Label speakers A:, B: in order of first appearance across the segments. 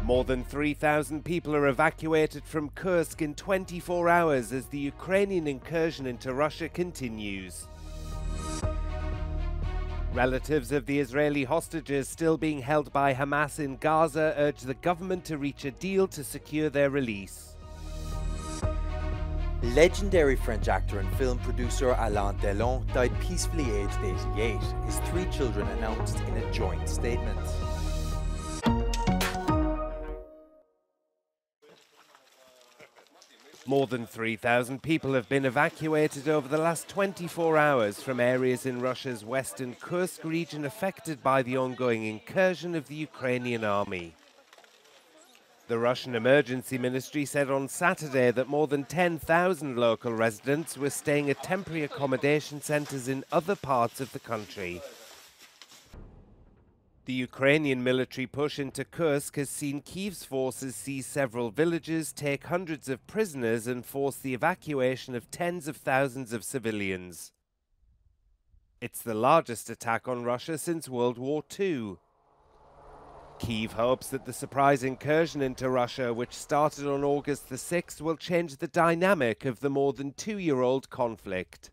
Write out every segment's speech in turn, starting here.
A: More than 3,000 people are evacuated from Kursk in 24 hours as the Ukrainian incursion into Russia continues. Relatives of the Israeli hostages still being held by Hamas in Gaza urge the government to reach a deal to secure their release.
B: Legendary French actor and film producer Alain Delon died peacefully aged 88. His 3 children announced in a joint statement.
A: More than 3,000 people have been evacuated over the last 24 hours from areas in Russia's western Kursk region affected by the ongoing incursion of the Ukrainian army. The Russian Emergency Ministry said on Saturday that more than 10,000 local residents were staying at temporary accommodation centres in other parts of the country. The Ukrainian military push into Kursk has seen Kyiv's forces seize several villages, take hundreds of prisoners and force the evacuation of tens of thousands of civilians. It's the largest attack on Russia since World War II. Kyiv hopes that the surprise incursion into Russia, which started on August the 6th, will change the dynamic of the more than 2-year-old conflict.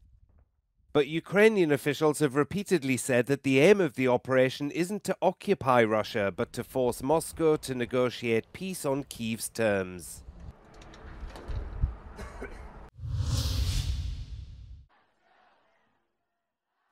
A: But Ukrainian officials have repeatedly said that the aim of the operation isn't to occupy Russia, but to force Moscow to negotiate peace on Kyiv's terms.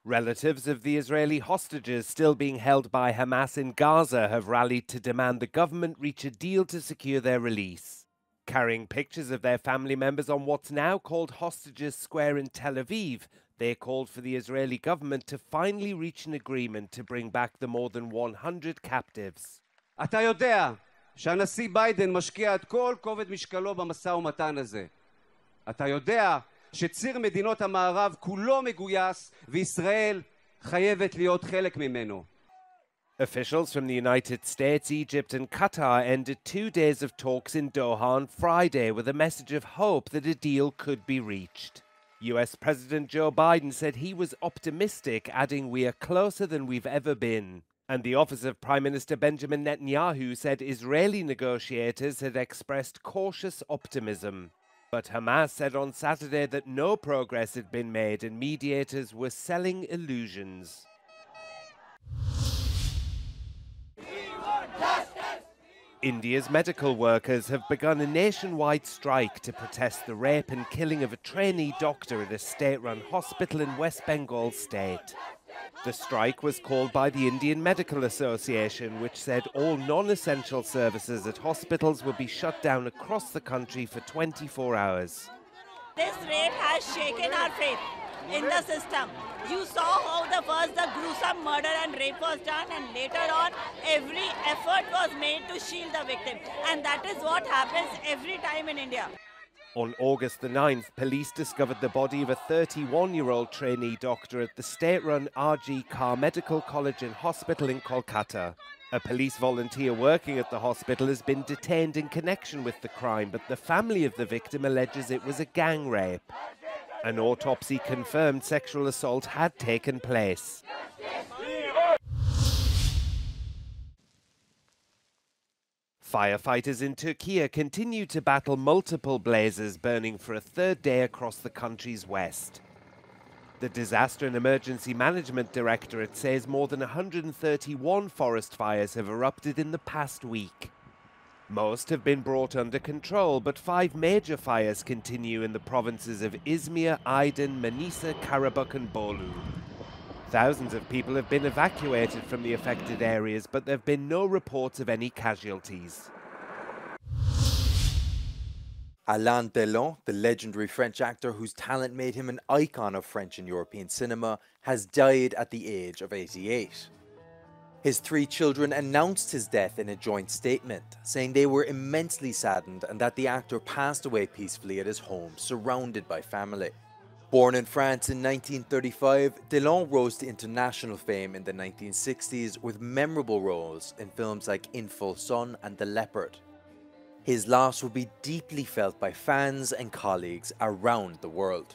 A: Relatives of the Israeli hostages still being held by Hamas in Gaza have rallied to demand the government reach a deal to secure their release. Carrying pictures of their family members on what's now called Hostages Square in Tel Aviv, they called for the Israeli government to finally reach an agreement to bring back the more than 100 captives.
C: אתה יודע שהנשיא ביידן משקיע את כל כובד משקלו במשא ומתן הזה. אתה יודע שציר מדינות המערב כולו מגויס וישראל חייבת להיות חלק ממנו.
A: Officials from the United States, Egypt and Qatar ended 2 days of talks in Doha on Friday with a message of hope that a deal could be reached. US President Joe Biden said he was optimistic, adding, "We are closer than we've ever been." And the office of Prime Minister Benjamin Netanyahu said Israeli negotiators had expressed cautious optimism. But Hamas said on Saturday that no progress had been made and mediators were selling illusions. India's medical workers have begun a nationwide strike to protest the rape and killing of a trainee doctor at a state-run hospital in West Bengal state. The strike was called by the Indian Medical Association, which said all non-essential services at hospitals will be shut down across the country for 24 hours.
D: This rape has shaken our faith in the system. You saw how the gruesome murder and rape was done, and later on every effort was made to shield the victim, and that is what happens every time in India.
A: On August the 9th, police discovered the body of a 31-year-old trainee doctor at the state-run RG Kar Medical College and Hospital in Kolkata. A police volunteer working at the hospital has been detained in connection with the crime, but the family of the victim alleges it was a gang rape. An autopsy confirmed sexual assault had taken place. Firefighters in Turkey continue to battle multiple blazes burning for a third day across the country's west. The Disaster and Emergency Management Directorate says more than 131 forest fires have erupted in the past week. Most have been brought under control, but 5 major fires continue in the provinces of Izmir, Aydın, Manisa, Karabakh and Bolu. Thousands of people have been evacuated from the affected areas, but there have been no reports of any casualties.
B: Alain Delon, the legendary French actor whose talent made him an icon of French and European cinema, has died at the age of 88. His 3 children announced his death in a joint statement, saying they were immensely saddened and that the actor passed away peacefully at his home, surrounded by family. Born in France in 1935, Delon rose to international fame in the 1960s with memorable roles in films like In Full Sun and The Leopard. His loss will be deeply felt by fans and colleagues around the world.